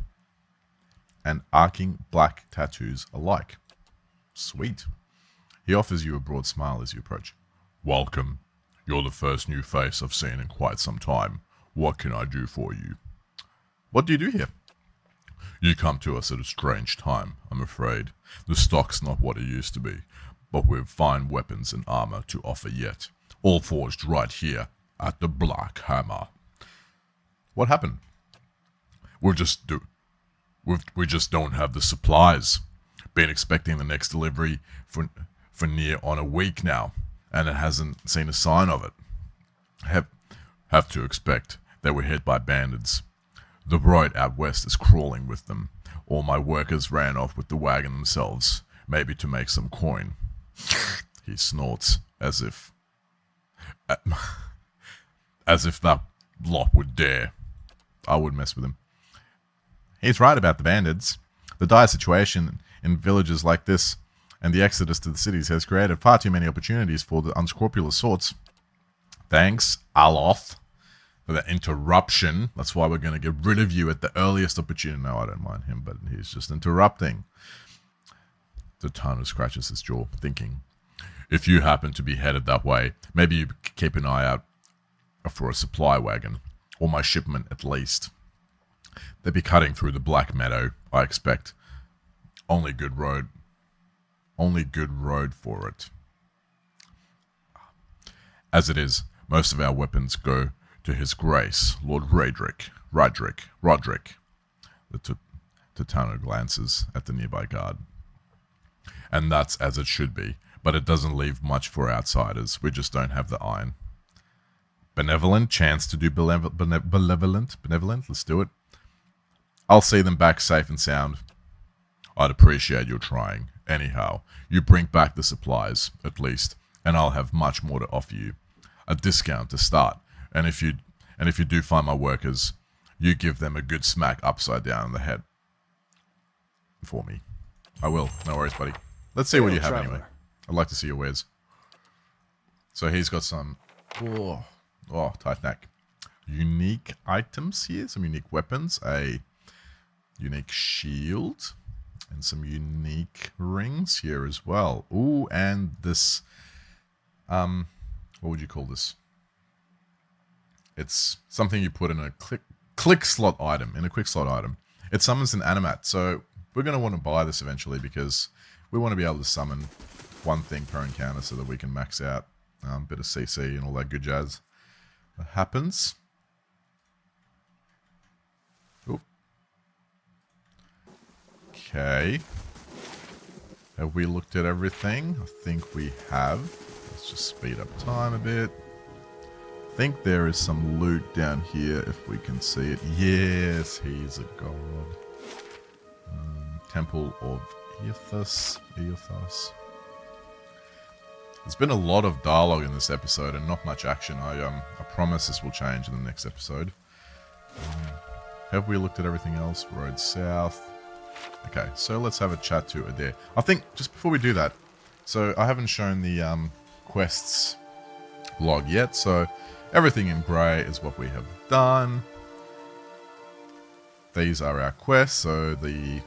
and arcing black tattoos alike. Sweet. He offers you a broad smile as you approach. Welcome. You're the first new face I've seen in quite some time. What can I do for you? What do you do here? You come to us at a strange time, I'm afraid. The stock's not what it used to be, but we've fine weapons and armor to offer yet. All forged right here at the Black Hammer. What happened? We just don't have the supplies. Been expecting the next delivery for near on a week now, and it hasn't seen a sign of it. Have to expect that we're hit by bandits. The road out west is crawling with them. All my workers ran off with the wagon themselves, maybe to make some coin. He snorts as if that lot would dare. I wouldn't mess with him. He's right about the bandits. The dire situation in villages like this and the exodus to the cities has created far too many opportunities for the unscrupulous sorts. Thanks, Aloth, for the interruption. That's why we're going to get rid of you at the earliest opportunity. No, I don't mind him, but he's just interrupting. The Tano scratches his jaw, thinking, if you happen to be headed that way, maybe you keep an eye out for a supply wagon, or my shipment at least. They'd be cutting through the Black Meadow, I expect. Only good road for it. As it is, most of our weapons go to His Grace, Lord Roderick. The Titano glances at the nearby guard. And that's as it should be, but it doesn't leave much for outsiders. We just don't have the iron. Benevolent, chance to do benevolent, let's do it. I'll see them back safe and sound. I'd appreciate your trying. Anyhow, you bring back the supplies, at least, and I'll have much more to offer you. A discount to start, and if you do find my workers, you give them a good smack upside down in the head. For me. I will. No worries, buddy. Let's see what you have anyway. I'd like to see your wares. So he's got some... Oh, tight neck. Unique items here. Some unique weapons. A unique shield. And some unique rings here as well. Ooh, and this... what would you call this? It's something you put in a click slot item. In a quick slot item. It summons an animat. So we're going to want to buy this eventually because we want to be able to summon one thing per encounter so that we can max out a bit of CC and all that good jazz. That happens. Oop. Okay. Have we looked at everything? I think we have. Let's just speed up time a bit. think there is some loot down here if we can see it. Yes, he's a god. Temple of Eothas. There's been a lot of dialogue in this episode and not much action. I promise this will change in the next episode. Have we looked at everything else? Road south. Okay, so let's have a chat to Adair. I think just before we do that, so I haven't shown the quests log yet, so everything in grey is what we have done. These are our quests, so the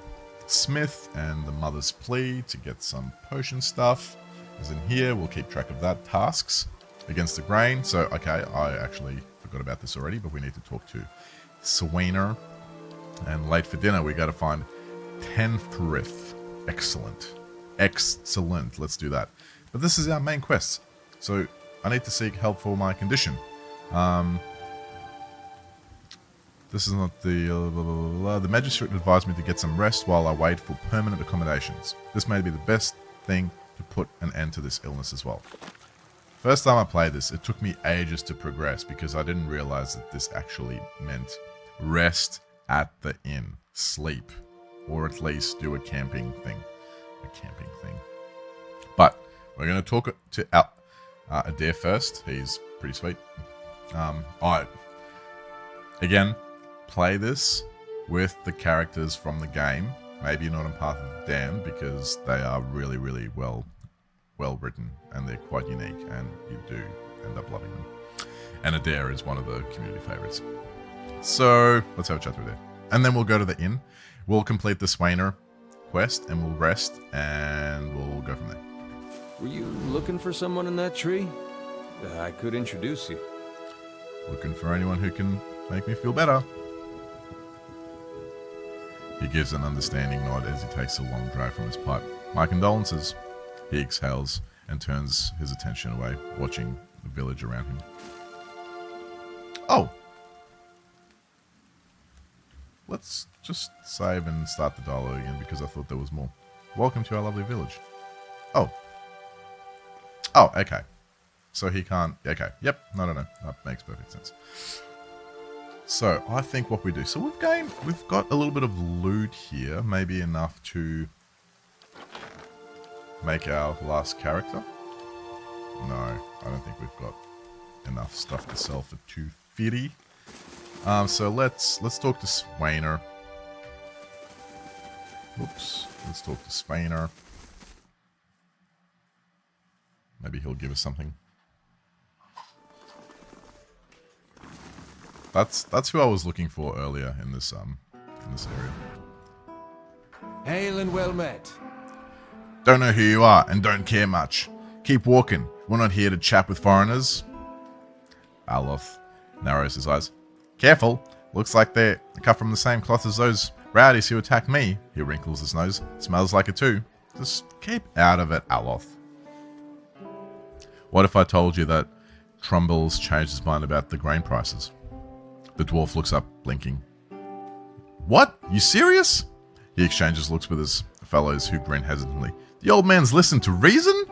Smith and the Mother's Plea to get some potion stuff is in here. We'll keep track of that. Tasks against the grain. So, okay, I actually forgot about this already, but we need to talk to Swainer. And late for dinner, we got to find Tenfrith. Excellent. Excellent. Let's do that. But this is our main quest. So I need to seek help for my condition. This is not the... The magistrate advised me to get some rest while I wait for permanent accommodations. This may be the best thing to put an end to this illness as well. First time I played this, it took me ages to progress because I didn't realize that this actually meant rest at the inn. Sleep. Or at least do a camping thing. But we're going to talk to Adair first. He's pretty sweet. Again, play this with the characters from the game. Maybe not in Path of the Damned because they are really, really well written and they're quite unique and you do end up loving them. And Adair is one of the community favorites. So let's have a chat through there. And then we'll go to the inn. We'll complete the Swainer quest and we'll rest and we'll go from there. Were you looking for someone in that tree? I could introduce you. Looking for anyone who can make me feel better. He gives an understanding nod as he takes a long drag from his pipe. My condolences. He exhales and turns his attention away, watching the village around him. Oh! Let's just save and start the dialogue again because I thought there was more. Welcome to our lovely village. Oh. Oh, okay. So he can't... Okay, yep. No. That makes perfect sense. So, I think what we do... So we've got a little bit of loot here. Maybe enough to make our last character. No, I don't think we've got enough stuff to sell for 250. So let's talk to Swainer. Oops. Let's talk to Swainer. Maybe he'll give us something. That's who I was looking for earlier in this area. Hail and well met. Don't know who you are and don't care much. Keep walking. We're not here to chat with foreigners. Aloth narrows his eyes. Careful. Looks like they're cut from the same cloth as those rowdies who attacked me. He wrinkles his nose. Smells like it too. Just keep out of it, Aloth. What if I told you that Trumbull's changed his mind about the grain prices? The dwarf looks up, blinking. What? You serious? He exchanges looks with his fellows who grin hesitantly. The old man's listened to reason?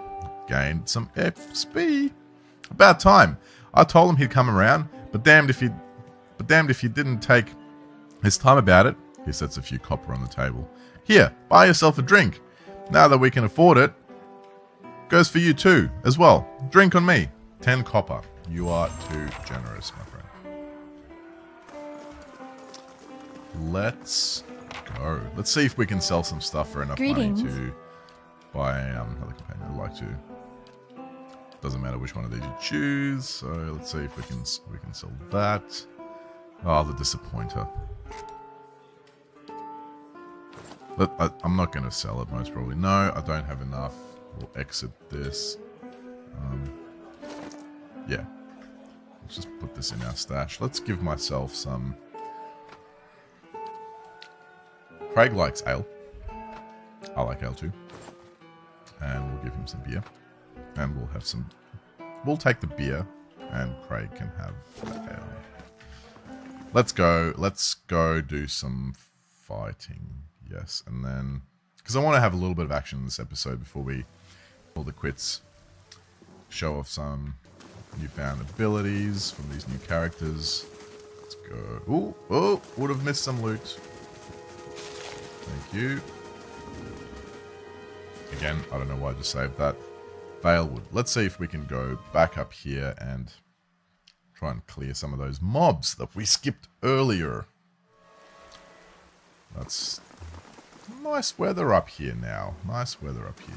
Gained some XP. About time. I told him he'd come around, but damned if he didn't take his time about it. He sets a few copper on the table. Here, buy yourself a drink. Now that we can afford it, goes for you too, as well. Drink on me. 10 copper. You are too generous, my friend. Let's go. Let's see if we can sell some stuff for enough money to buy another companion. I'd like to. Doesn't matter which one of these you choose. So let's see if we can sell that. Oh, the disappointer. But I'm not going to sell it most probably. No, I don't have enough. We'll exit this. Yeah. Let's just put this in our stash. Let's give myself some... Craig likes ale. I like ale too. And we'll give him some beer. And we'll have some... We'll take the beer. And Craig can have the ale. Let's go do some fighting. Yes, and then... Because I want to have a little bit of action in this episode before we call the quits. Show off some newfound abilities from these new characters. Let's go. Ooh, oh, would have missed some loot. Thank you. Again, I don't know why I just saved that. Balewood. Let's see if we can go back up here and try and clear some of those mobs that we skipped earlier. That's nice weather up here now. Nice weather up here.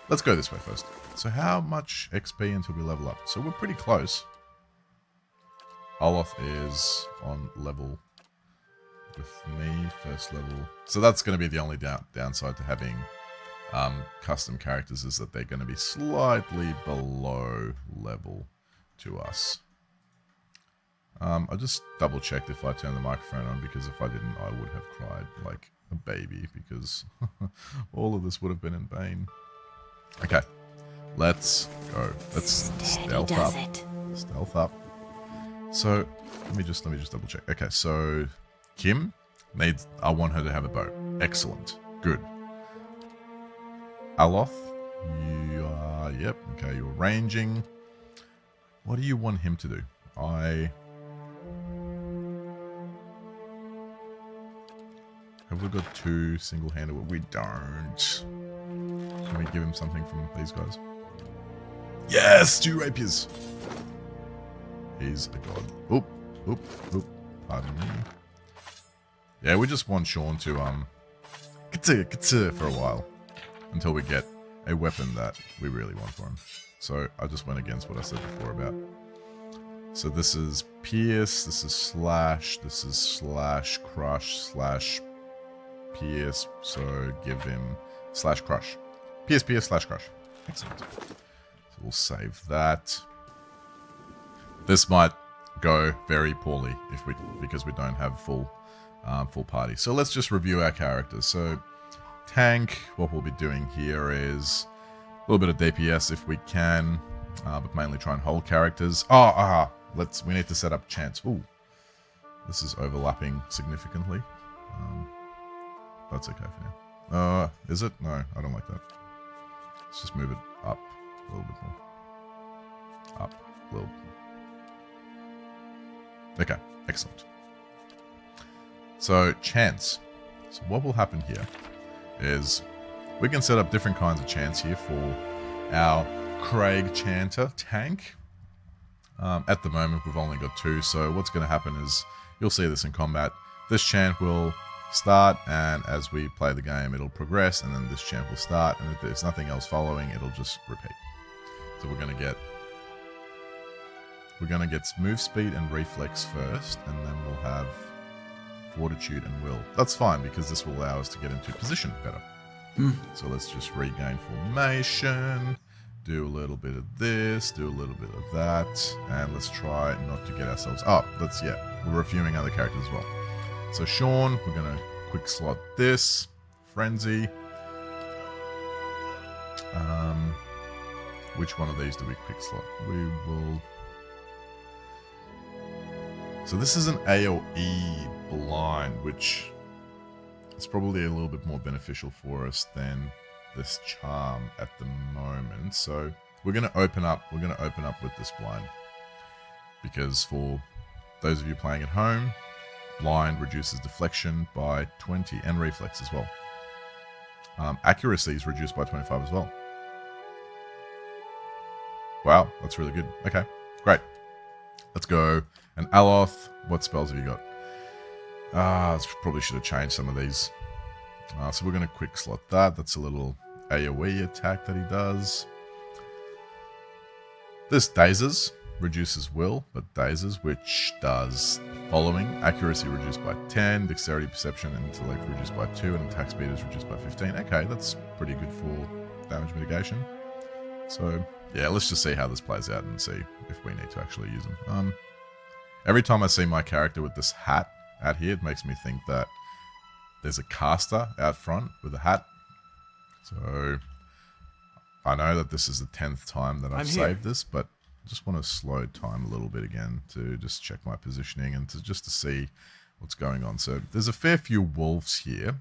Let's go this way first. So how much XP until we level up? So we're pretty close. Oloth is on level with me, first level. So that's going to be the only downside to having custom characters, is that they're going to be slightly below level to us. I just double checked if I turned the microphone on, because if I didn't, I would have cried like a baby, because all of this would have been in vain. Okay, let's go. Let's stealth up. Stealth up. So let me just double check. Okay, so Kim needs. I want her to have a bow. Excellent. Good. Aloth, you are. Yep. Okay, you're ranging. What do you want him to do? Have we got two single-handed? We don't. Can we give him something from these guys? Yes! 2 rapiers! He's a god. Oop, oop, oop. Pardon me. Yeah, we just want Sean to, get for a while. Until we get a weapon that we really want for him. So, I just went against what I said before about. So this is Pierce, this is Slash, this is Slash, Crush, Slash, Pierce. So, give him Slash, Crush. Pierce, Pierce, Slash, Crush. Excellent. So, we'll save that. This might go very poorly because we don't have full party. So let's just review our characters. So tank, what we'll be doing here is a little bit of DPS if we can, but mainly try and hold characters. We need to set up chance. Ooh, this is overlapping significantly. That's okay for now. Is it? No, I don't like that. Let's just move it up a little bit more. Up a little bit more. Okay, excellent. So, chance. So what will happen here is we can set up different kinds of chants here for our Craig Chanter tank. At the moment, we've only got 2, so what's going to happen is, you'll see this in combat, this chant will start, and as we play the game, it'll progress, and then this chant will start, and if there's nothing else following, it'll just repeat. So we're going to get move speed and reflex first, and then we'll have fortitude and will. That's fine, because this will allow us to get into position better. So let's just regain formation, do a little bit of this, do a little bit of that, and let's try not to get ourselves up. We're reviewing other characters as well. So Sean, we're going to quick slot this. Frenzy. Which one of these do we quick slot? We will... So this is an AoE blind, which is probably a little bit more beneficial for us than this charm at the moment. So we're going to open up with this blind, because for those of you playing at home, blind reduces deflection by 20 and reflex as well. Accuracy is reduced by 25 as well. Wow, that's really good. Okay, great. Let's go. And Aloth, what spells have you got? Probably should have changed some of these. So we're going to quick slot that. That's a little AoE attack that he does. This dazes, reduces will, but dazes, which does following. Accuracy reduced by 10, dexterity, perception, and intellect reduced by 2, and attack speed is reduced by 15. Okay, that's pretty good for damage mitigation. So, yeah, let's just see how this plays out and see if we need to actually use them. Every time I see my character with this hat out here, it makes me think that there's a caster out front with a hat. So, I know that this is the 10th time that I've saved this, but I just want to slow time a little bit again to just check my positioning and just to see what's going on. So, there's a fair few wolves here.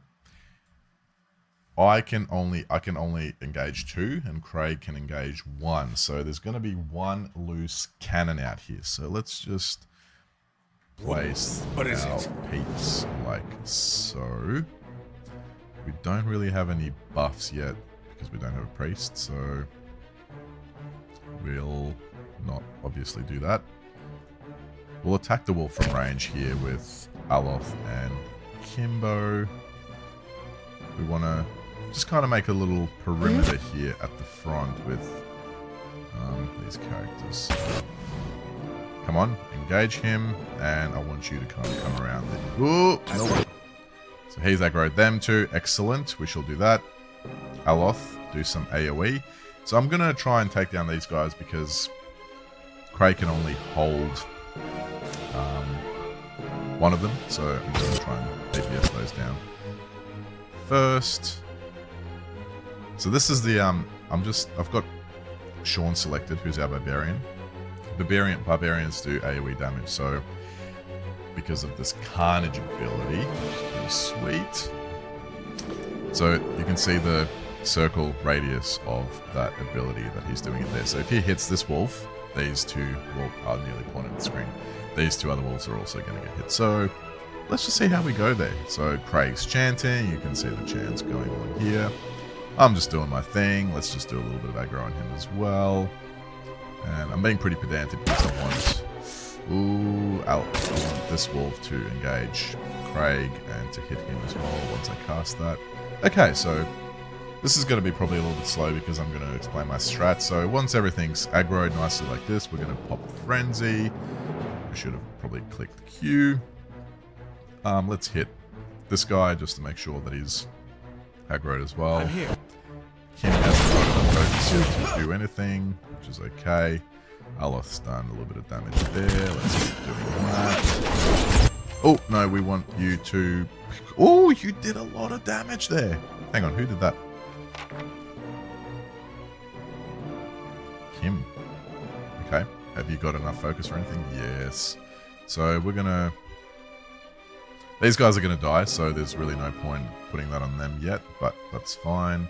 I can only engage 2, and Craig can engage 1. So there's going to be 1 loose cannon out here. So let's just place What is our it? peeps like so. We don't really have any buffs yet because we don't have a priest, so we'll not obviously do that. We'll attack the wolf from range here with Aloth and Kimbo. We want to just kind of make a little perimeter here at the front with these characters. Come on, engage him, and I want you to kind of come around there. Ooh, no. So he's aggroed them too. Excellent. We shall do that. Aloth, do some AoE. So I'm going to try and take down these guys because Craig can only hold one of them. So I'm just going to try and APS those down. First, so this is the I've got Sean selected, who's our barbarian. Barbarians do AoE damage, so because of this carnage ability, which is pretty sweet. So you can see the circle radius of that ability that he's doing it there. So if he hits this wolf, these two are nearly pointed at the screen. These 2 other wolves are also going to get hit. So let's just see how we go there. So Craig's chanting. You can see the chants going on here. I'm just doing my thing. Let's just do a little bit of aggro on him as well. And I'm being pretty pedantic because I want this wolf to engage Craig and to hit him as well once I cast that. Okay, so this is going to be probably a little bit slow because I'm going to explain my strat. So once everything's aggroed nicely like this, we're going to pop Frenzy. We should have probably clicked the Q. Let's hit this guy just to make sure that he's aggroed as well. I'm here. Kim hasn't got enough potency to do anything, which is okay. Aloth's done a little bit of damage there. Let's keep doing that. Oh, no, we want you to... Oh, you did a lot of damage there. Hang on, who did that? Kim. Okay. Have you got enough focus or anything? Yes. So we're going to... These guys are going to die, so there's really no point putting that on them yet, but that's fine.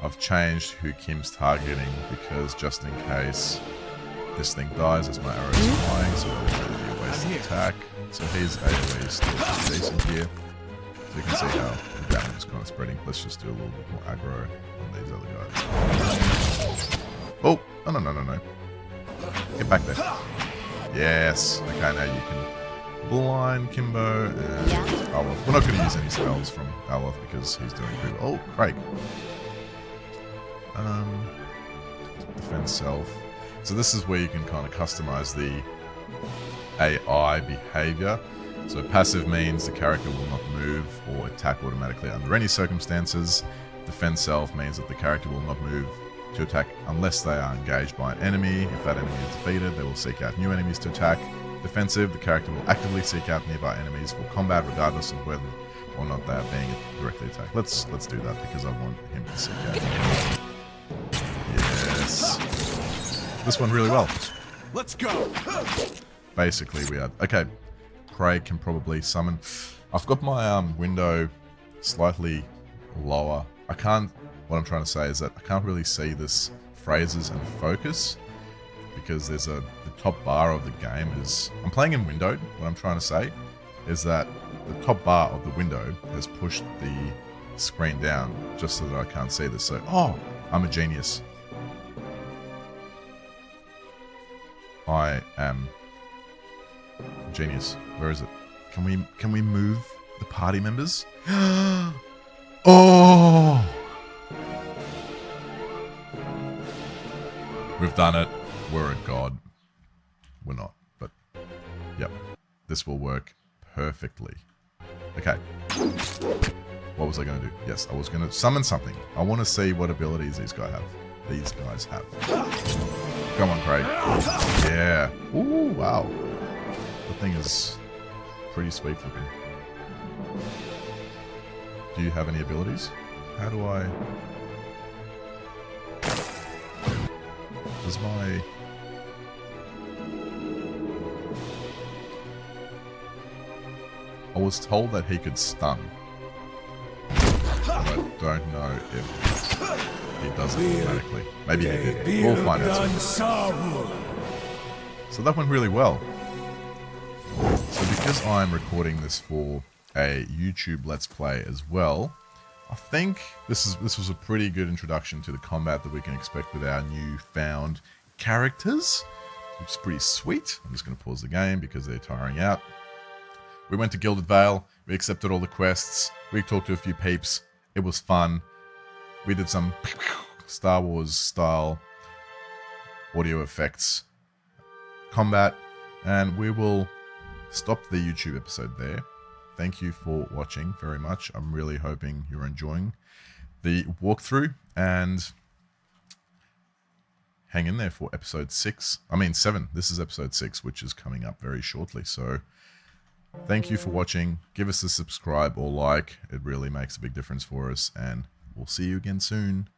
I've changed who Kim's targeting because just in case this thing dies as my arrows flying, so it'll really be a waste of attack. So his AoE is still pretty decent here. So you can see how the damage is kind of spreading. Let's just do a little bit more aggro on these other guys. Oh, no. Get back there. Yes. Okay, now you can blind Kimbo and Aloth. We're not going to use any spells from Aloth because he's doing pretty well. Oh, Craig. Defense self. So this is where you can kind of customize the AI behavior. So passive means the character will not move or attack automatically under any circumstances. Defense self means that the character will not move to attack unless they are engaged by an enemy. If that enemy is defeated, they will seek out new enemies to attack. Defensive, the character will actively seek out nearby enemies for combat regardless of whether or not they are being directly attacked. Let's do that because I want him to seek out enemies. Yes. This one really well. Let's go. Basically, we are... Okay, Craig can probably summon... I've got my window slightly lower. I can't... What I'm trying to say is that I can't really see this phrases and focus because there's the top bar of the game is... I'm playing in windowed. What I'm trying to say is that the top bar of the window has pushed the screen down just so that I can't see this. So, oh, I'm a genius. I am a genius. Where is it? Can we move the party members? Oh! We've done it. We're a god. We're not, but yep. This will work perfectly. Okay. What was I going to do? Yes, I was going to summon something. I want to see what abilities these guys have. Come on, Craig. Yeah. Ooh, wow. The thing is pretty sweet looking. Do you have any abilities? How do I... Does my... I was told that he could stun. Do don't know if he does it automatically. Maybe he did. We'll find out soon. So that went really well. So because I'm recording this for a YouTube Let's Play as well, I think this was a pretty good introduction to the combat that we can expect with our newfound characters, which is pretty sweet. I'm just going to pause the game because they're tiring out. We went to Gilded Vale, we accepted all the quests, we talked to a few peeps, it was fun. We did some Star Wars style audio effects combat, and we will stop the YouTube episode there. Thank you for watching very much. I'm really hoping you're enjoying the walkthrough, and hang in there for episode 7. This is episode 6, which is coming up very shortly. So thank you for watching. Give us a subscribe or like. It really makes a big difference for us, and we'll see you again soon.